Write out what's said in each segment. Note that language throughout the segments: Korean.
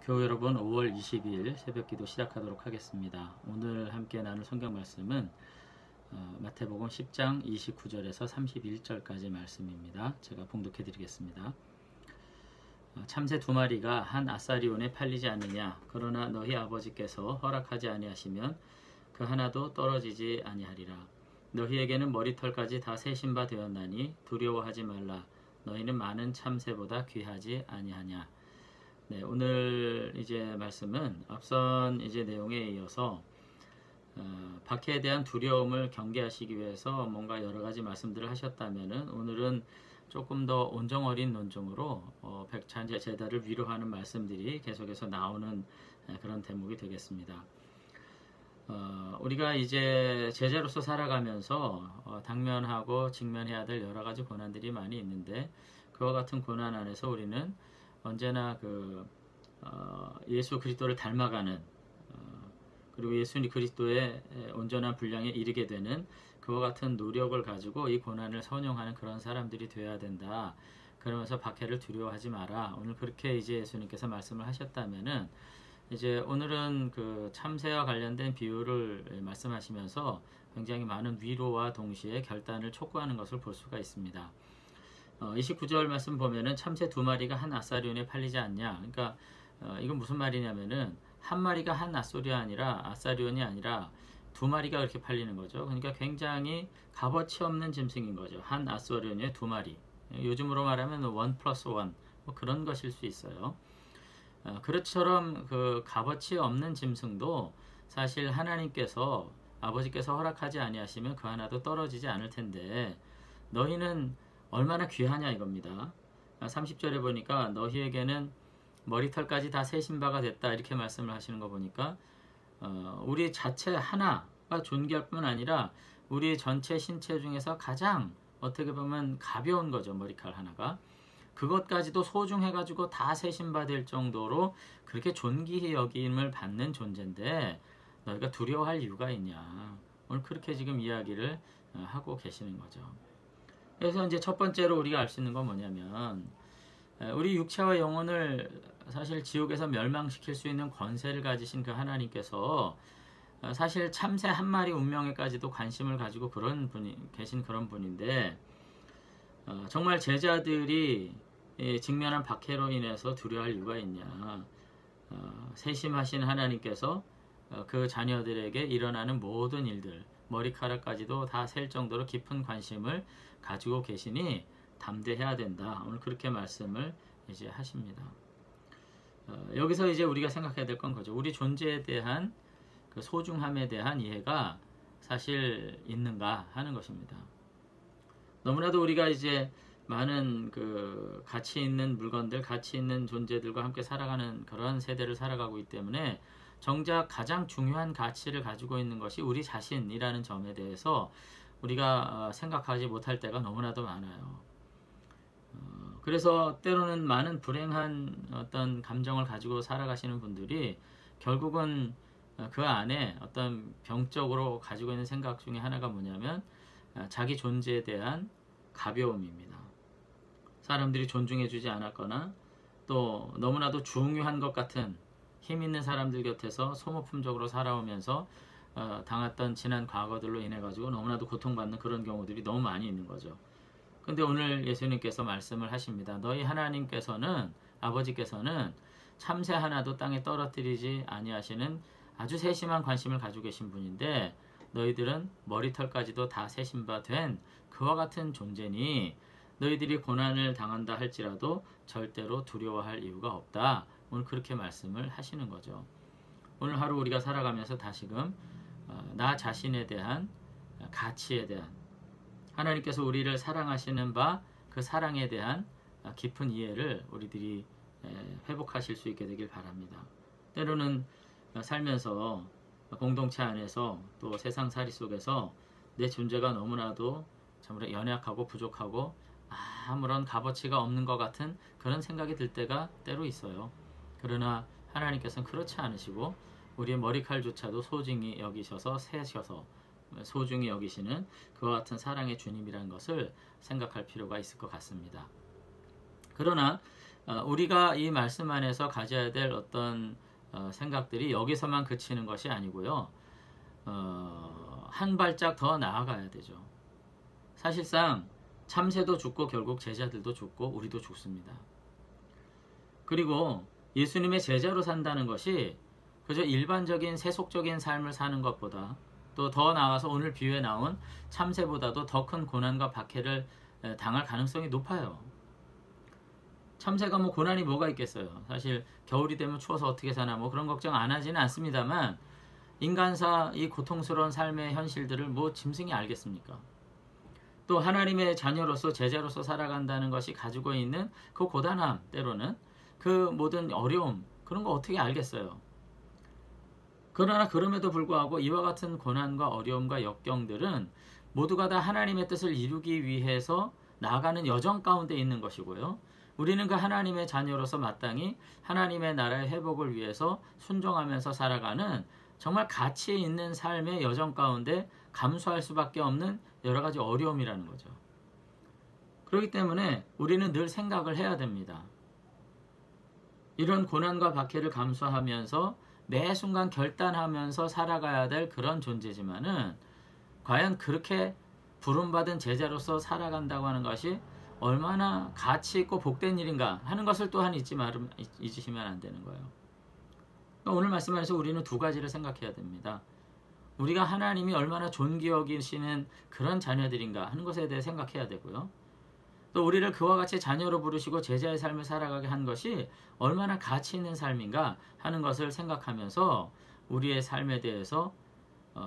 교우 여러분, 5월 22일 새벽기도 시작하도록 하겠습니다. 오늘 함께 나눌 성경 말씀은 마태복음 10장 29절에서 31절까지 말씀입니다. 제가 봉독해 드리겠습니다. 참새 두 마리가 한 아사리온에 팔리지 않느냐? 그러나 너희 아버지께서 허락하지 아니하시면 그 하나도 떨어지지 아니하리라. 너희에게는 머리털까지 다 세신 바 되었나니 두려워하지 말라. 너희는 많은 참새보다 귀하지 아니하냐? 네, 오늘 이제 말씀은 앞선 이제 내용에 이어서 박해에 대한 두려움을 경계하시기 위해서 뭔가 여러 가지 말씀들을 하셨다면은 오늘은 조금 더 온정 어린 논정으로 백찬제 제자를 위로하는 말씀들이 계속해서 나오는 그런 대목이 되겠습니다. 우리가 이제 제자로서 살아가면서 당면하고 직면해야 될 여러 가지 고난들이 많이 있는데 그와 같은 고난 안에서 우리는 언제나 예수 그리스도를 닮아가는 그리고 예수 그리스도의 온전한 분량에 이르게 되는 그와 같은 노력을 가지고 이 고난을 선용하는 그런 사람들이 되어야 된다. 그러면서 박해를 두려워하지 마라. 오늘 그렇게 이제 예수님께서 말씀을 하셨다면은 이제 오늘은 그 참새와 관련된 비유를 말씀하시면서 굉장히 많은 위로와 동시에 결단을 촉구하는 것을 볼 수가 있습니다. 29절 말씀 보면은 참새 두 마리가 한 아사리온에 팔리지 않냐. 그러니까 이건 무슨 말이냐면은 한 마리가 한 아사리온이 아니라 두 마리가 그렇게 팔리는 거죠. 그러니까 굉장히 값어치 없는 짐승인 거죠. 한 아사리온에 두 마리. 요즘으로 말하면 1+1 뭐 그런 것일 수 있어요. 그렇처럼 그 값어치 없는 짐승도 사실 하나님께서 아버지께서 허락하지 아니하시면 그 하나도 떨어지지 않을 텐데 너희는 얼마나 귀하냐 이겁니다. 30절에 보니까 너희에게는 머리털까지 다 세신 바가 됐다 이렇게 말씀을 하시는 거 보니까 우리 자체 하나가 존귀할 뿐 아니라 우리 전체 신체 중에서 가장 어떻게 보면 가벼운 거죠. 머리칼 하나가. 그것까지도 소중해가지고 다 세신 바 될 정도로 그렇게 존귀히 여김을 받는 존재인데 너희가 두려워할 이유가 있냐. 오늘 그렇게 지금 이야기를 하고 계시는 거죠. 그래서 이제 첫 번째로 우리가 알 수 있는 건 뭐냐면 우리 육체와 영혼을 사실 지옥에서 멸망시킬 수 있는 권세를 가지신 그 하나님께서 사실 참새 한 마리 운명에까지도 관심을 가지고 계신 그런 분인데 정말 제자들이 직면한 박해로 인해서 두려워할 이유가 있냐. 세심하신 하나님께서 그 자녀들에게 일어나는 모든 일들 머리카락까지도 다 셀 정도로 깊은 관심을 가지고 계시니 담대해야 된다. 오늘 그렇게 말씀을 이제 하십니다. 여기서 이제 우리가 생각해야 될 건 거죠. 우리 존재에 대한 그 소중함에 대한 이해가 사실 있는가 하는 것입니다. 너무나도 우리가 이제 많은 그 가치 있는 물건들, 가치 있는 존재들과 함께 살아가는 그런 세대를 살아가고 있기 때문에 정작 가장 중요한 가치를 가지고 있는 것이 우리 자신이라는 점에 대해서 우리가 생각하지 못할 때가 너무나도 많아요. 그래서 때로는 많은 불행한 어떤 감정을 가지고 살아가시는 분들이 결국은 그 안에 어떤 병적으로 가지고 있는 생각 중에 하나가 뭐냐면 자기 존재에 대한 가벼움입니다. 사람들이 존중해주지 않았거나 또 너무나도 중요한 것 같은 힘 있는 사람들 곁에서 소모품적으로 살아오면서 당했던 지난 과거들로 인해 가지고 너무나도 고통받는 그런 경우들이 너무 많이 있는 거죠. 근데 오늘 예수님께서 말씀을 하십니다. 너희 하나님께서는 아버지께서는 참새 하나도 땅에 떨어뜨리지 아니하시는 아주 세심한 관심을 가지고 계신 분인데 너희들은 머리털까지도 다 세신 바 된 그와 같은 존재니 너희들이 고난을 당한다 할지라도 절대로 두려워할 이유가 없다. 오늘 그렇게 말씀을 하시는 거죠. 오늘 하루 우리가 살아가면서 다시금 나 자신에 대한 가치에 대한 하나님께서 우리를 사랑하시는 바 그 사랑에 대한 깊은 이해를 우리들이 회복하실 수 있게 되길 바랍니다. 때로는 살면서 공동체 안에서 또 세상살이 속에서 내 존재가 너무나도 참으로 연약하고 부족하고 아무런 값어치가 없는 것 같은 그런 생각이 들 때가 때로 있어요. 그러나 하나님께서는 그렇지 않으시고 우리의 머리칼조차도 소중히 여기셔서 세셔서 소중히 여기시는 그와 같은 사랑의 주님이라는 것을 생각할 필요가 있을 것 같습니다. 그러나 우리가 이 말씀 안에서 가져야 될 어떤 생각들이 여기서만 그치는 것이 아니고요. 한 발짝 더 나아가야 되죠. 사실상 참새도 죽고 결국 제자들도 죽고 우리도 죽습니다. 그리고 예수님의 제자로 산다는 것이 그저 일반적인 세속적인 삶을 사는 것보다 또 더 나아가서 오늘 비유에 나온 참새보다도 더 큰 고난과 박해를 당할 가능성이 높아요. 참새가 뭐 고난이 뭐가 있겠어요. 사실 겨울이 되면 추워서 어떻게 사나 뭐 그런 걱정 안 하지는 않습니다만 인간사 이 고통스러운 삶의 현실들을 뭐 짐승이 알겠습니까? 또 하나님의 자녀로서 제자로서 살아간다는 것이 가지고 있는 그 고단함, 때로는 그 모든 어려움, 그런 거 어떻게 알겠어요? 그러나 그럼에도 불구하고 이와 같은 고난과 어려움과 역경들은 모두가 다 하나님의 뜻을 이루기 위해서 나아가는 여정 가운데 있는 것이고요. 우리는 그 하나님의 자녀로서 마땅히 하나님의 나라의 회복을 위해서 순종하면서 살아가는 정말 가치 있는 삶의 여정 가운데 감수할 수밖에 없는 여러 가지 어려움이라는 거죠. 그렇기 때문에 우리는 늘 생각을 해야 됩니다. 이런 고난과 박해를 감수하면서 매 순간 결단하면서 살아가야 될 그런 존재지만은 과연 그렇게 부름받은 제자로서 살아간다고 하는 것이 얼마나 가치 있고 복된 일인가 하는 것을 또한 잊으시면 안 되는 거예요. 오늘 말씀 안에서 우리는 두 가지를 생각해야 됩니다. 우리가 하나님이 얼마나 존귀 여기시는 그런 자녀들인가 하는 것에 대해 생각해야 되고요. 또 우리를 그와 같이 자녀로 부르시고 제자의 삶을 살아가게 한 것이 얼마나 가치 있는 삶인가 하는 것을 생각하면서 우리의 삶에 대해서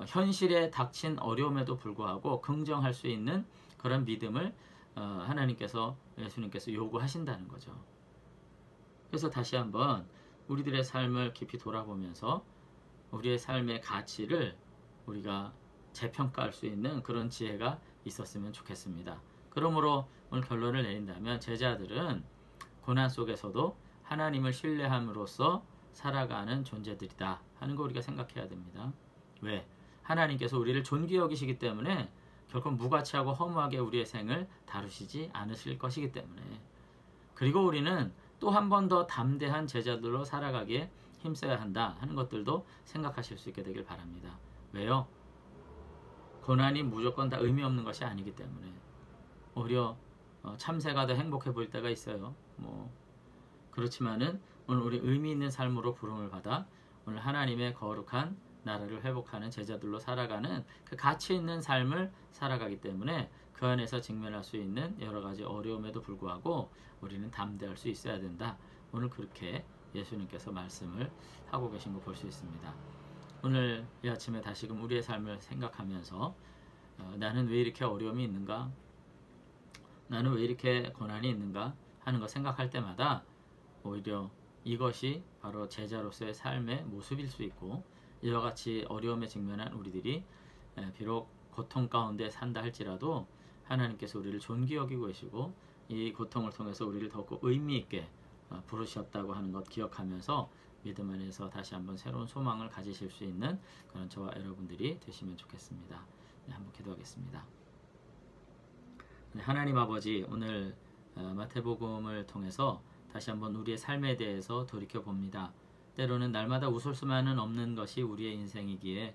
현실에 닥친 어려움에도 불구하고 긍정할 수 있는 그런 믿음을 하나님께서, 예수님께서 요구하신다는 거죠. 그래서 다시 한번 우리들의 삶을 깊이 돌아보면서 우리의 삶의 가치를 우리가 재평가할 수 있는 그런 지혜가 있었으면 좋겠습니다. 그러므로 오늘 결론을 내린다면 제자들은 고난 속에서도 하나님을 신뢰함으로써 살아가는 존재들이다 하는 거 우리가 생각해야 됩니다. 왜? 하나님께서 우리를 존귀 여기시기 때문에 결코 무가치하고 허무하게 우리의 생을 다루시지 않으실 것이기 때문에, 그리고 우리는 또 한 번 더 담대한 제자들로 살아가기에 힘써야 한다 하는 것들도 생각하실 수 있게 되길 바랍니다. 왜요? 고난이 무조건 다 의미 없는 것이 아니기 때문에. 오히려 참새가 더 행복해 보일 때가 있어요. 그렇지만은 오늘 우리 의미 있는 삶으로 부름을 받아 오늘 하나님의 거룩한 나라를 회복하는 제자들로 살아가는 그 가치 있는 삶을 살아가기 때문에 그 안에서 직면할 수 있는 여러 가지 어려움에도 불구하고 우리는 담대할 수 있어야 된다. 오늘 그렇게 예수님께서 말씀을 하고 계신 거 볼 수 있습니다. 오늘 이 아침에 다시금 우리의 삶을 생각하면서 나는 왜 이렇게 어려움이 있는가? 나는 왜 이렇게 고난이 있는가? 하는 거 생각할 때마다 오히려 이것이 바로 제자로서의 삶의 모습일 수 있고, 이와 같이 어려움에 직면한 우리들이 비록 고통 가운데 산다 할지라도 하나님께서 우리를 존귀 여기고 계시고 이 고통을 통해서 우리를 더욱 의미 있게 부르셨다고 하는 것 기억하면서 믿음 안에서 다시 한번 새로운 소망을 가지실 수 있는 그런 저와 여러분들이 되시면 좋겠습니다. 한번 기도하겠습니다. 하나님 아버지, 오늘 마태복음을 통해서 다시 한번 우리의 삶에 대해서 돌이켜봅니다. 때로는 날마다 웃을 수만은 없는 것이 우리의 인생이기에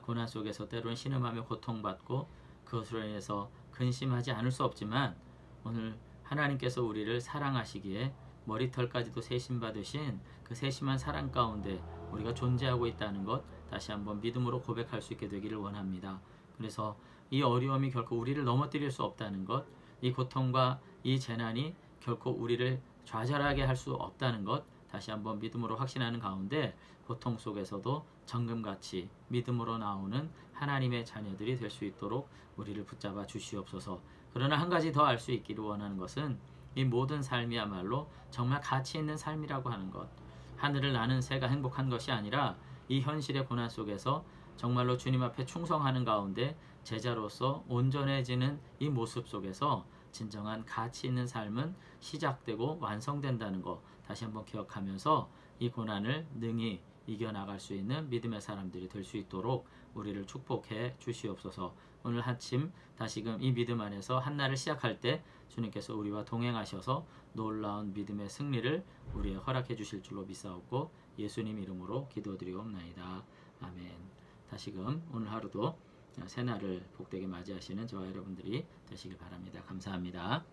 고난 속에서 때로는 신음하며 고통받고 그것으로 인해서 근심하지 않을 수 없지만, 오늘 하나님께서 우리를 사랑하시기에 머리털까지도 세심받으신 그 세심한 사랑 가운데 우리가 존재하고 있다는 것 다시 한번 믿음으로 고백할 수 있게 되기를 원합니다. 그래서 이 어려움이 결코 우리를 넘어뜨릴 수 없다는 것, 이 고통과 이 재난이 결코 우리를 좌절하게 할 수 없다는 것 다시 한번 믿음으로 확신하는 가운데 고통 속에서도 정금같이 믿음으로 나오는 하나님의 자녀들이 될 수 있도록 우리를 붙잡아 주시옵소서. 그러나 한 가지 더 알 수 있기를 원하는 것은 이 모든 삶이야말로 정말 가치 있는 삶이라고 하는 것, 하늘을 나는 새가 행복한 것이 아니라 이 현실의 고난 속에서 정말로 주님 앞에 충성하는 가운데 제자로서 온전해지는 이 모습 속에서 진정한 가치 있는 삶은 시작되고 완성된다는 것 다시 한번 기억하면서 이 고난을 능히 이겨나갈 수 있는 믿음의 사람들이 될 수 있도록 우리를 축복해 주시옵소서. 오늘 아침 다시금 이 믿음 안에서 한날을 시작할 때 주님께서 우리와 동행하셔서 놀라운 믿음의 승리를 우리에 허락해 주실 줄로 믿사옵고 예수님 이름으로 기도드리옵나이다. 아멘. 다시금 오늘 하루도 새날을 복되게 맞이하시는 저와 여러분들이 되시길 바랍니다. 감사합니다.